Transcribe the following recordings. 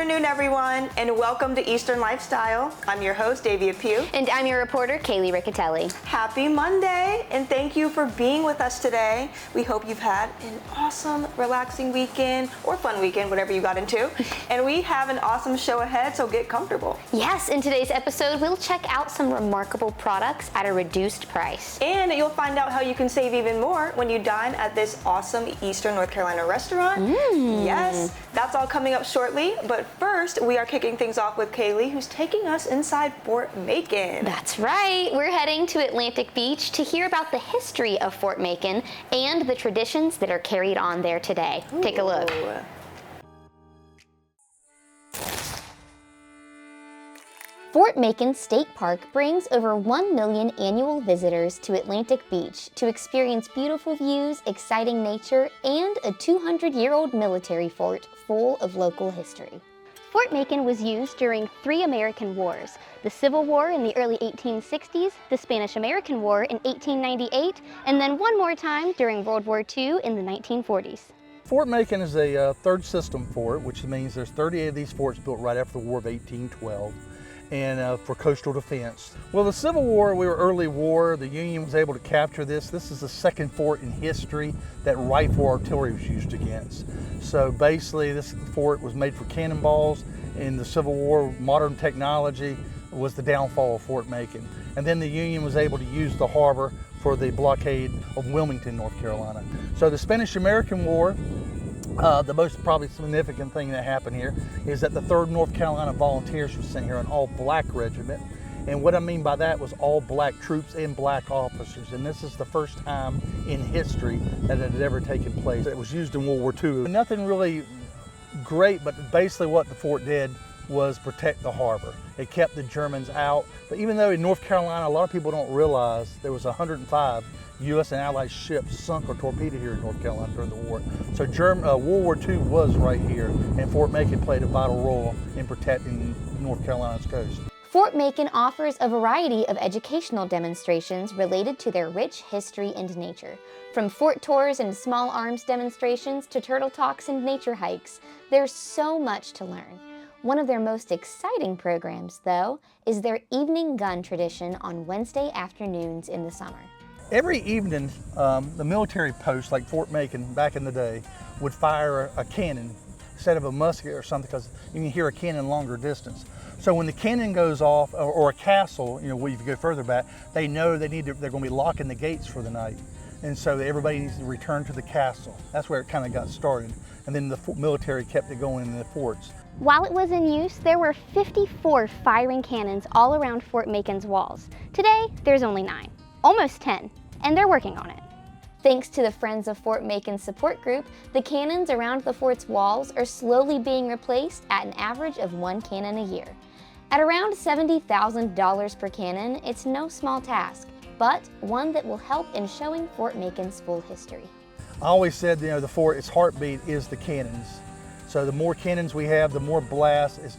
afternoon, everyone, and welcome to Eastern Lifestyle. I'm your host, Davia Pugh. And I'm your reporter, Kaylee Riccatelli. Happy Monday, and thank you for being with us today. We hope you've had an awesome, relaxing weekend, or fun weekend, whatever you got into. And we have an awesome show ahead, so get comfortable. Yes, in today's episode, we'll check out some remarkable products at a reduced price. And you'll find out how you can save even more when you dine at this awesome Eastern North Carolina restaurant. Yes, that's all coming up shortly, but first we are kicking things off with Kaylee, who's taking us inside Fort Macon. That's right, we're heading to Atlantic Beach to hear about the history of Fort Macon and the traditions that are carried on there today. Ooh. Take a look. Fort Macon State Park brings over 1 million annual visitors to Atlantic Beach to experience beautiful views, exciting nature, and a 200-year-old military fort full of local history. Fort Macon was used during 3 American wars: the Civil War in the early 1860s, the Spanish-American War in 1898, and then one more time during World War II in the 1940s. Fort Macon is a third system fort, which means there's 38 of these forts built right after the War of 1812. And for coastal defense. Well, the Civil War, we were early war. The Union was able to capture this. This is the second fort in history that rifle artillery was used against. So basically, this fort was made for cannonballs. In the Civil War, modern technology was the downfall of Fort Macon. And then the Union was able to use the harbor for the blockade of Wilmington, North Carolina. So the Spanish-American War, the most probably significant thing that happened here is that the 3rd North Carolina Volunteers was sent here, an all-black regiment. And what I mean by that was all black troops and black officers. And this is the first time in history that it had ever taken place. It was used in World War II. Nothing really great, but basically what the fort did was protect the harbor. It kept the Germans out. But even though in North Carolina, a lot of people don't realize there was 105 U.S. and Allied ships sunk or torpedoed here in North Carolina during the war. So World War II was right here, and Fort Macon played a vital role in protecting North Carolina's coast. Fort Macon offers a variety of educational demonstrations related to their rich history and nature. From fort tours and small arms demonstrations to turtle talks and nature hikes, there's so much to learn. One of their most exciting programs, though, is their evening gun tradition on Wednesday afternoons in the summer. Every evening, the military posts like Fort Macon back in the day would fire a cannon instead of a musket or something, because you can hear a cannon longer distance. So when the cannon goes off, or a castle, if you go further back, they know they're going to be locking the gates for the night. And so everybody needs to return to the castle. That's where it kind of got started. And then the military kept it going in the forts. While it was in use, there were 54 firing cannons all around Fort Macon's walls. Today, there's only 9, almost 10, and they're working on it. Thanks to the Friends of Fort Macon support group, the cannons around the fort's walls are slowly being replaced at an average of 1 cannon a year. At around $70,000 per cannon, it's no small task, but one that will help in showing Fort Macon's full history. I always said, the fort, its heartbeat is the cannons. So the more cannons we have, the more blast is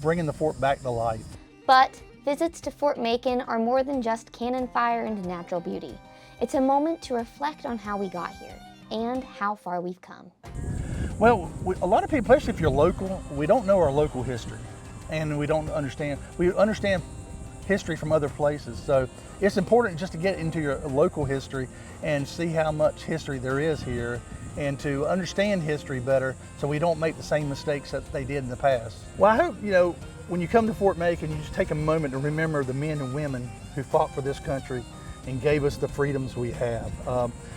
bringing the fort back to life. But visits to Fort Macon are more than just cannon fire and natural beauty. It's a moment to reflect on how we got here and how far we've come. Well, a lot of people, especially if you're local, we don't know our local history, and we understand history from other places. So it's important just to get into your local history and see how much history there is here, and to understand history better so we don't make the same mistakes that they did in the past. Well, I hope, when you come to Fort Macon, you just take a moment to remember the men and women who fought for this country and gave us the freedoms we have.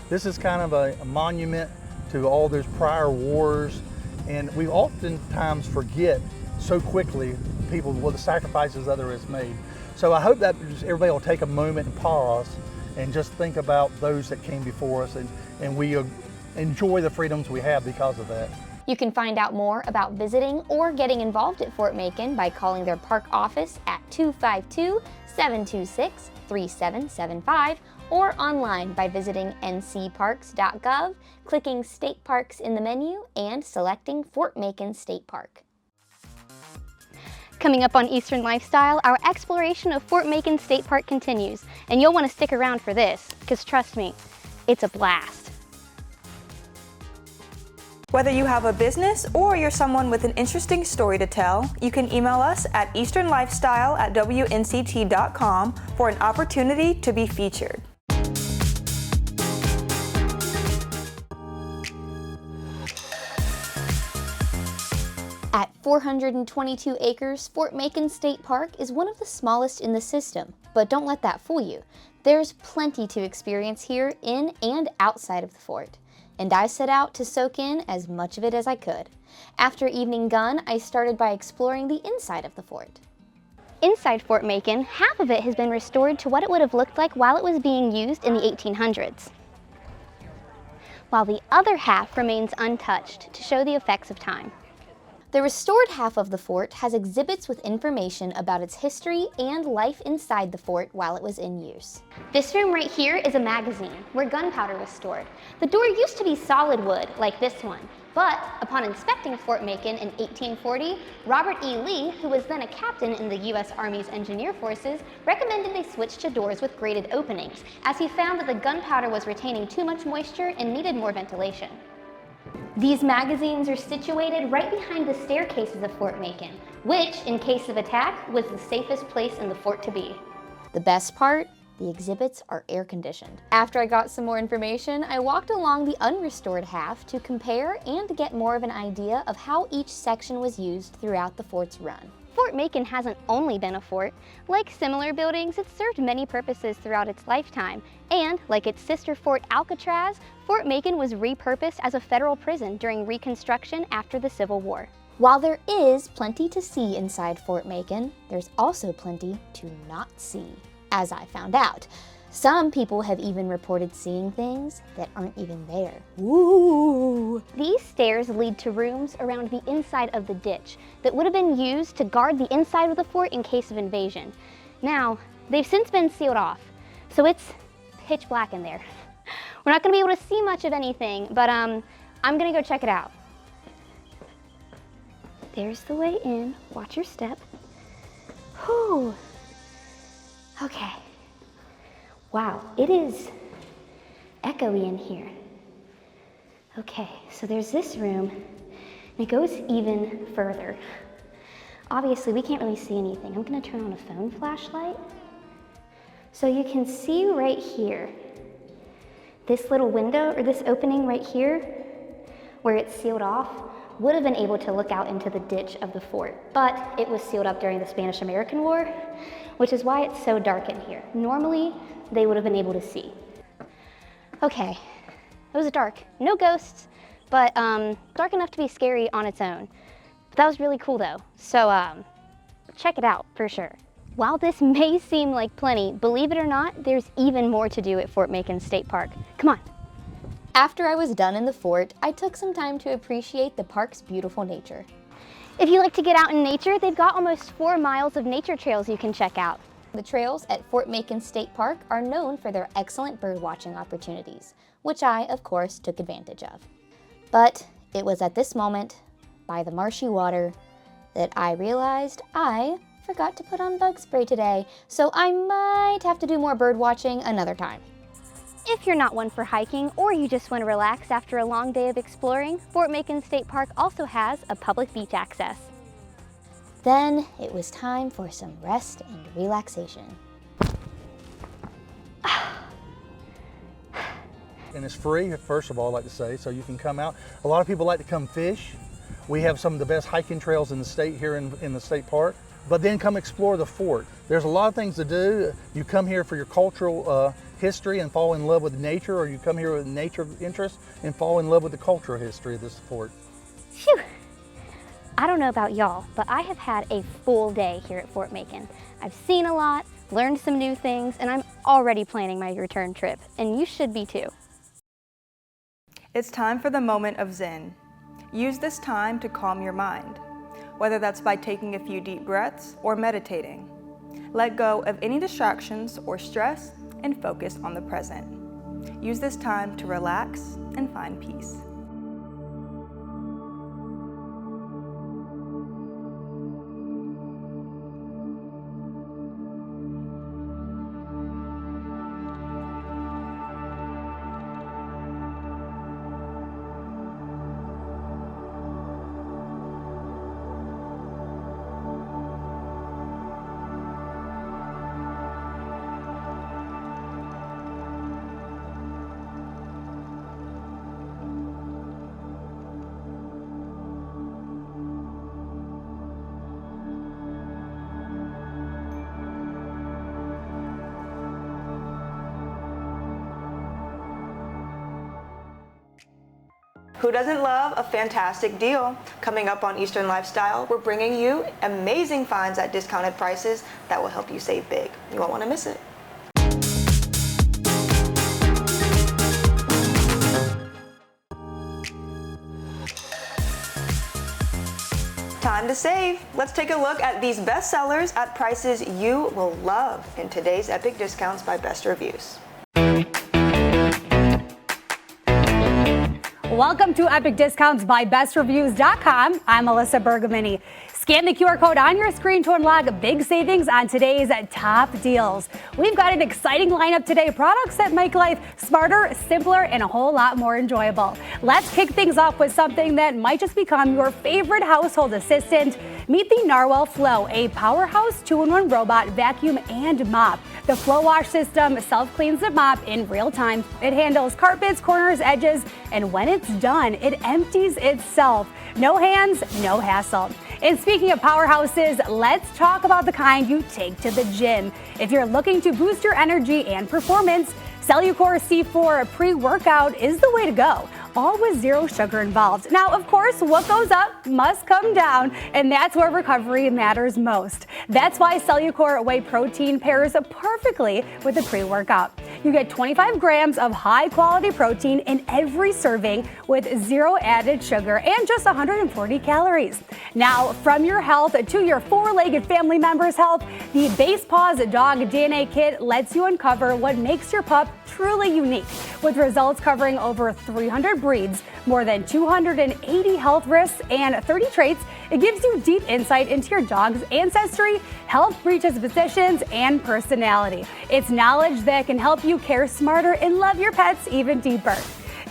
This is kind of a monument to all those prior wars, and we oftentimes forget so quickly the sacrifices others made. So I hope that everybody will take a moment and pause and just think about those that came before us, and we enjoy the freedoms we have because of that. You can find out more about visiting or getting involved at Fort Macon by calling their park office at 252-726-3775 or online by visiting ncparks.gov, clicking State Parks in the menu, and selecting Fort Macon State Park. Coming up on Eastern Lifestyle, our exploration of Fort Macon State Park continues, and you'll want to stick around for this, because trust me, it's a blast. Whether you have a business or you're someone with an interesting story to tell, you can email us at easternlifestyle@WNCT.com for an opportunity to be featured. At 422 acres, Fort Macon State Park is one of the smallest in the system, but don't let that fool you. There's plenty to experience here in and outside of the fort, and I set out to soak in as much of it as I could. After evening gun, I started by exploring the inside of the fort. Inside Fort Macon, half of it has been restored to what it would have looked like while it was being used in the 1800s, while the other half remains untouched to show the effects of time. The restored half of the fort has exhibits with information about its history and life inside the fort while it was in use. This room right here is a magazine where gunpowder was stored. The door used to be solid wood, like this one, but upon inspecting Fort Macon in 1840, Robert E. Lee, who was then a captain in the U.S. Army's Engineer Forces, recommended they switch to doors with grated openings, as he found that the gunpowder was retaining too much moisture and needed more ventilation. These magazines are situated right behind the staircases of Fort Macon, which, in case of attack, was the safest place in the fort to be. The best part? The exhibits are air-conditioned. After I got some more information, I walked along the unrestored half to compare and get more of an idea of how each section was used throughout the fort's run. Fort Macon hasn't only been a fort. Like similar buildings, it's served many purposes throughout its lifetime. And, like its sister fort Alcatraz, Fort Macon was repurposed as a federal prison during Reconstruction after the Civil War. While there is plenty to see inside Fort Macon, there's also plenty to not see, as I found out. Some people have even reported seeing things that aren't even there. Woo! These stairs lead to rooms around the inside of the ditch that would have been used to guard the inside of the fort in case of invasion. Now, they've since been sealed off, so it's pitch black in there. We're not gonna be able to see much of anything, but I'm gonna go check it out. There's the way in. Watch your step. Whew. Okay. Wow, it is echoey in here. Okay, so there's this room, and it goes even further. Obviously, we can't really see anything. I'm gonna turn on a phone flashlight. So you can see right here, this little window, or this opening right here, where it's sealed off, would have been able to look out into the ditch of the fort, but it was sealed up during the Spanish-American War, which is why it's so dark in here. Normally, they would have been able to see. Okay, it was dark. No ghosts, but dark enough to be scary on its own. But that was really cool though, so check it out for sure. While this may seem like plenty, believe it or not, there's even more to do at Fort Macon State Park. Come on. After I was done in the fort, I took some time to appreciate the park's beautiful nature. If you like to get out in nature, they've got almost 4 miles of nature trails you can check out. The trails at Fort Macon State Park are known for their excellent bird watching opportunities, which I, of course, took advantage of. But it was at this moment, by the marshy water, that I realized I forgot to put on bug spray today, so I might have to do more bird watching another time. If you're not one for hiking, or you just want to relax after a long day of exploring, Fort Macon State Park also has a public beach access. Then it was time for some rest and relaxation. And it's free, first of all, I like to say, so you can come out. A lot of people like to come fish. We have some of the best hiking trails in the state here in the state park. But then come explore the fort. There's a lot of things to do. You come here for your cultural history and fall in love with nature, or you come here with nature interest and fall in love with the cultural history of this fort. Phew! I don't know about y'all, but I have had a full day here at Fort Macon. I've seen a lot, learned some new things, and I'm already planning my return trip, and you should be too. It's time for the moment of Zen. Use this time to calm your mind, whether that's by taking a few deep breaths or meditating. Let go of any distractions or stress and focus on the present. Use this time to relax and find peace. Who doesn't love a fantastic deal? Coming up on Eastern Lifestyle, we're bringing you amazing finds at discounted prices that will help you save big. You won't want to miss it. Time to save. Let's take a look at these best sellers at prices you will love in today's Epic Discounts by Best Reviews. Welcome to Epic Discounts by BestReviews.com. I'm Melissa Bergamini. Scan the QR code on your screen to unlock big savings on today's top deals. We've got an exciting lineup today, products that make life smarter, simpler, and a whole lot more enjoyable. Let's kick things off with something that might just become your favorite household assistant. Meet the Narwhal Flow, a powerhouse 2-in-1 robot vacuum and mop. The Flow Wash system self-cleans the mop in real time. It handles carpets, corners, edges, and when it's done, it empties itself. No hands, no hassle. And speaking of powerhouses, let's talk about the kind you take to the gym. If you're looking to boost your energy and performance, Cellucor C4 pre-workout is the way to go, all with zero sugar involved. Now, of course, what goes up must come down, and that's where recovery matters most. That's why Cellucor Whey Protein pairs perfectly with the pre-workout. You get 25 grams of high-quality protein in every serving with zero added sugar and just 140 calories. Now, from your health to your four-legged family member's health, the Base Paws Dog DNA Kit lets you uncover what makes your pup truly unique. With results covering over 300 breeds, more than 280 health risks, and 30 traits, it gives you deep insight into your dog's ancestry, health predispositions, and personality. It's knowledge that can help you care smarter and love your pets even deeper.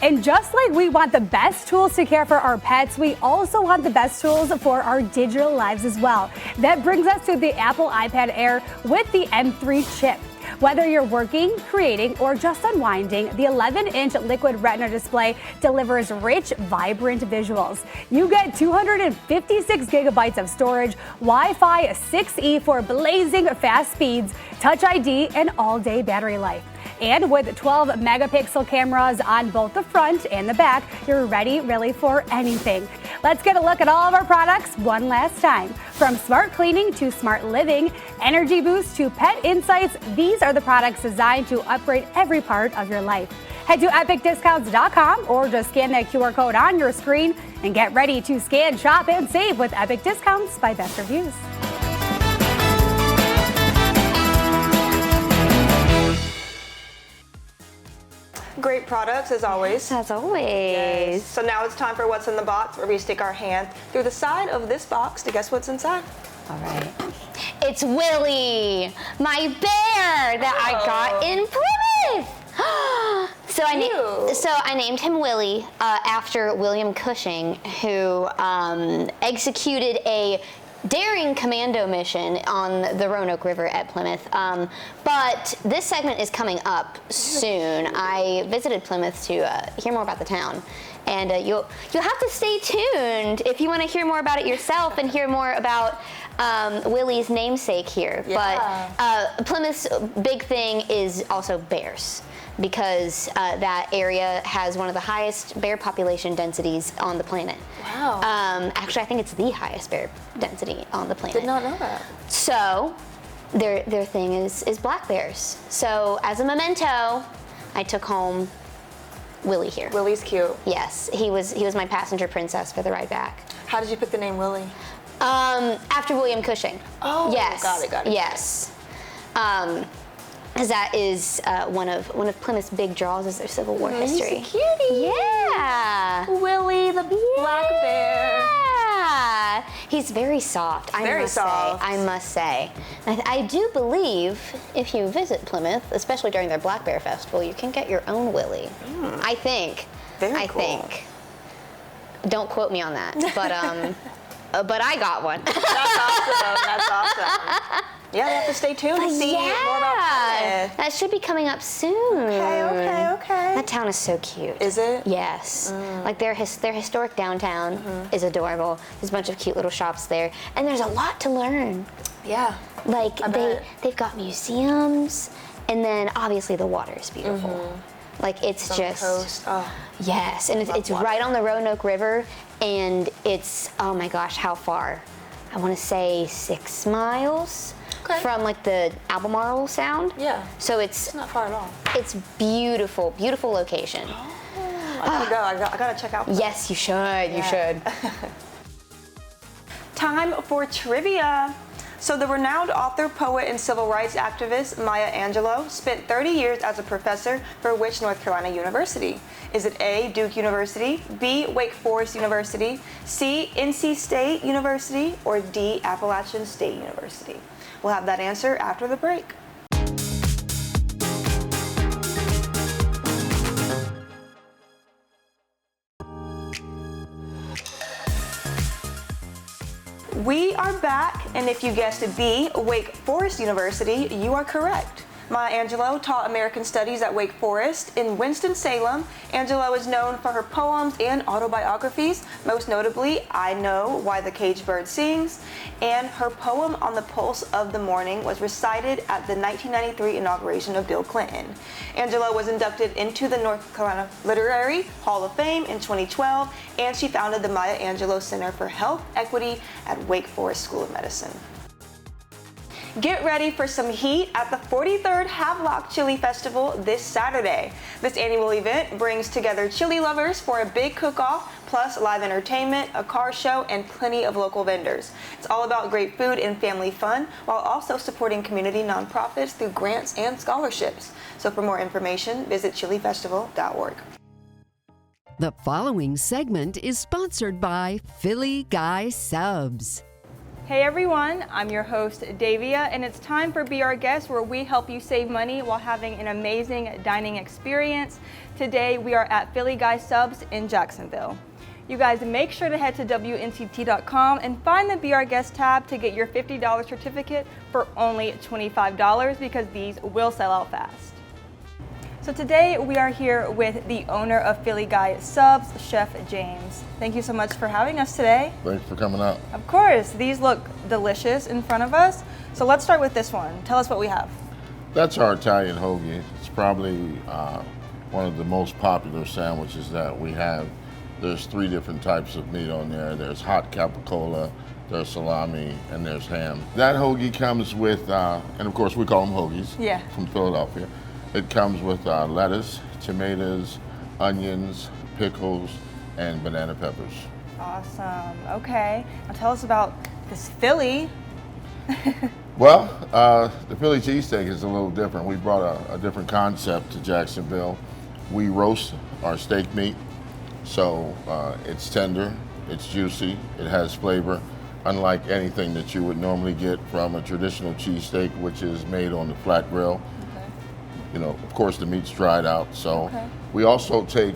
And just like we want the best tools to care for our pets, we also want the best tools for our digital lives as well. That brings us to the Apple iPad Air with the M3 chip. Whether you're working, creating, or just unwinding, the 11-inch liquid retina display delivers rich, vibrant visuals. You get 256 gigabytes of storage, Wi-Fi 6E for blazing fast speeds, Touch ID, and all-day battery life. And with 12 megapixel cameras on both the front and the back, you're ready really for anything. Let's get a look at all of our products one last time. From smart cleaning to smart living, energy boost to pet insights, these are the products designed to upgrade every part of your life. Head to epicdiscounts.com or just scan that QR code on your screen and get ready to scan, shop, and save with Epic Discounts by Best Reviews. Great products as always. As always. Yes. So now it's time for What's in the Box, where we stick our hand through the side of this box to guess what's inside. All right. It's Willie, my bear that I got in Plymouth. So I named him Willie after William Cushing, who executed a daring commando mission on the Roanoke River at Plymouth. But this segment is coming up soon. I visited Plymouth to hear more about the town. And you'll have to stay tuned if you want to hear more about it yourself and hear more about Willie's namesake here. Yeah. But Plymouth's big thing is also bears, because that area has one of the highest bear population densities on the planet. Wow. Actually, I think it's the highest bear density on the planet. Did not know that. So their thing is black bears. So as a memento, I took home Willie here. Willie's cute. Yes, he was my passenger princess for the ride back. How did you pick the name Willie? After William Cushing. Oh, yes. Got it. Yes. Because that is one of Plymouth's big draws is their Civil War history. He's a cutie. Yeah. Willie the black bear. Yeah. He's very soft. I must say. I do believe if you visit Plymouth, especially during their Black Bear Festival, you can get your own Willie. I think. Very cool. I think. Don't quote me on that, but I got one. That's awesome. That's awesome. Yeah, you have to stay tuned to see more about Plymouth. That should be coming up soon. Okay. That town is so cute. Is it? Yes. Like their historic downtown is adorable. There's a bunch of cute little shops there, and there's a lot to learn. Yeah. Like they've got museums, and then obviously the water is beautiful. Like it's On the just, coast. Oh, yes, and it's water. right on the Roanoke River, and it's, oh my gosh, how far? I want to say 6 miles from like the Albemarle Sound. Yeah. So it's not far at all. it's beautiful, beautiful location. I gotta go. I gotta check out. Yes, you should. You should. Time for trivia. So the renowned author, poet, and civil rights activist Maya Angelou spent 30 years as a professor for which North Carolina university? Is it A, Duke University, B, Wake Forest University, C, NC State University, or D, Appalachian State University? We'll have that answer after the break. We are back, and if you guessed B, Wake Forest University, you are correct. Maya Angelou taught American Studies at Wake Forest. In Winston-Salem, Angelou is known for her poems and autobiographies, most notably I Know Why the Caged Bird Sings, and her poem On the Pulse of the Morning was recited at the 1993 inauguration of Bill Clinton. Angelou was inducted into the North Carolina Literary Hall of Fame in 2012, and she founded the Maya Angelou Center for Health Equity at Wake Forest School of Medicine. Get ready for some heat at the 43rd Havelock Chili Festival this Saturday. This annual event brings together chili lovers for a big cook-off, plus live entertainment, a car show, and plenty of local vendors. It's all about great food and family fun, while also supporting community nonprofits through grants and scholarships. So for more information, visit chilifestival.org. The following segment is sponsored by Philly Guy Subs. Hey everyone, I'm your host Davia, and it's time for Be Our Guest, where we help you save money while having an amazing dining experience. Today we are at Philly Guy Subs in Jacksonville. You guys make sure to head to WNCT.com and find the Be Our Guest tab to get your $50 certificate for only $25, because these will sell out fast. So today we are here with the owner of Philly Guy Subs, Chef James. Thank you so much for having us today. Thanks for coming out. Of course, these look delicious in front of us. So let's start with this one. Tell us what we have. That's our Italian hoagie. It's probably one of the most popular sandwiches that we have. There's 3 different types of meat on there. There's hot capicola, there's salami, and there's ham. That hoagie comes with, and of course we call them hoagies from Philadelphia. It comes with lettuce, tomatoes, onions, pickles, and banana peppers. Awesome. Okay. Now tell us about this Philly. Well, the Philly cheesesteak is a little different. We brought a different concept to Jacksonville. We roast our steak meat, so it's tender, it's juicy, it has flavor, unlike anything that you would normally get from a traditional cheesesteak, which is made on the flat grill. You know, of course, the meat's dried out. So we also take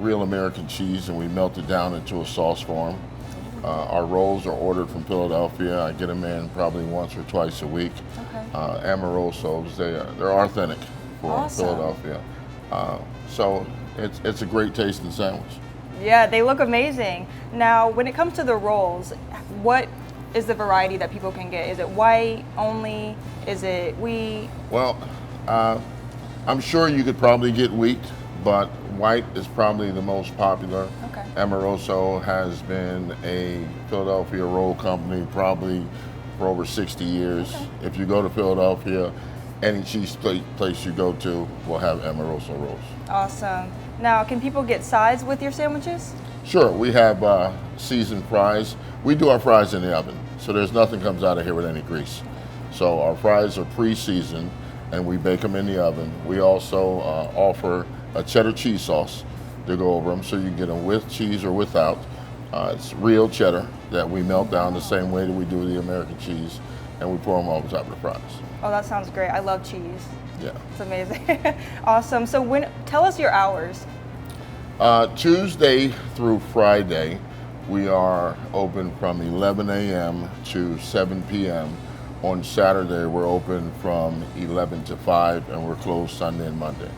real American cheese and we melt it down into a sauce form. Our rolls are ordered from Philadelphia. I get them in probably once or twice a week. Amorosos, they're authentic for Philadelphia. So it's a great tasting sandwich. Yeah, they look amazing. Now, when it comes to the rolls, what is the variety that people can get? Is it white only? Is it wheat? Well, I'm sure you could probably get wheat, but white is probably the most popular. Amoroso has been a Philadelphia roll company probably for over 60 years. If you go to Philadelphia, any cheese place you go to will have Amoroso rolls. Awesome. Now, can people get sides with your sandwiches? Sure, we have seasoned fries. We do our fries in the oven, so there's nothing comes out of here with any grease. So our fries are pre-seasoned, and we bake them in the oven. We also offer a cheddar cheese sauce to go over them, so you can get them with cheese or without. It's real cheddar that we melt down the same way that we do the American cheese, and we pour them over top of the fries. Oh, that sounds great. I love cheese. Yeah. It's amazing. Awesome. So tell us your hours. Tuesday through Friday, we are open from 11 a.m. to 7 p.m. On Saturday, we're open from 11 to 5, and we're closed Sunday and Monday.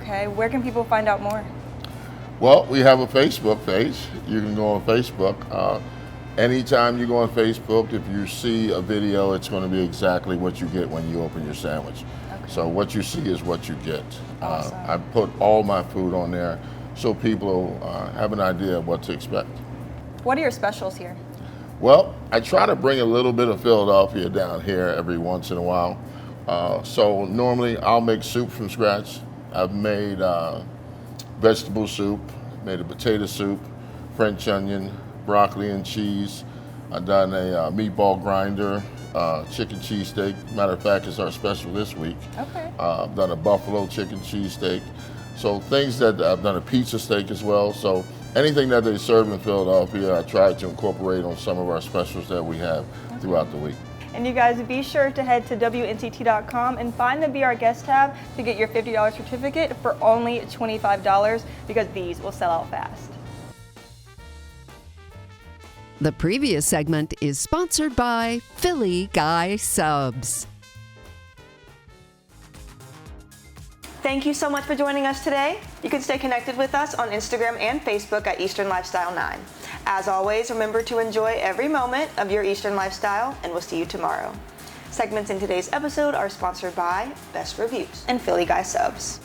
Okay, where can people find out more? Well, we have a Facebook page. You can go on Facebook. Anytime you go on Facebook, if you see a video, it's going to be exactly what you get when you open your sandwich. So what you see is what you get. I put all my food on there so people have an idea of what to expect. What are your specials here? Well, I try to bring a little bit of Philadelphia down here every once in a while. So normally I'll make soup from scratch. I've made vegetable soup, made a potato soup, French onion, broccoli and cheese. I've done a meatball grinder, chicken cheesesteak. Matter of fact, it's our special this week. Okay. I've done a buffalo chicken cheesesteak. So things that I've done a pizza steak as well. So anything that they serve in Philadelphia, I try to incorporate on some of our specials that we have throughout the week. And you guys be sure to head to WNCT.com and find the Be Our Guest tab to get your $50 certificate for only $25 because these will sell out fast. The previous segment is sponsored by Philly Guy Subs. Thank you so much for joining us today. You can stay connected with us on Instagram and Facebook at Eastern Lifestyle 9. As always, remember to enjoy every moment of your Eastern lifestyle, and we'll see you tomorrow. Segments in today's episode are sponsored by Best Reviews and Philly Guy Subs.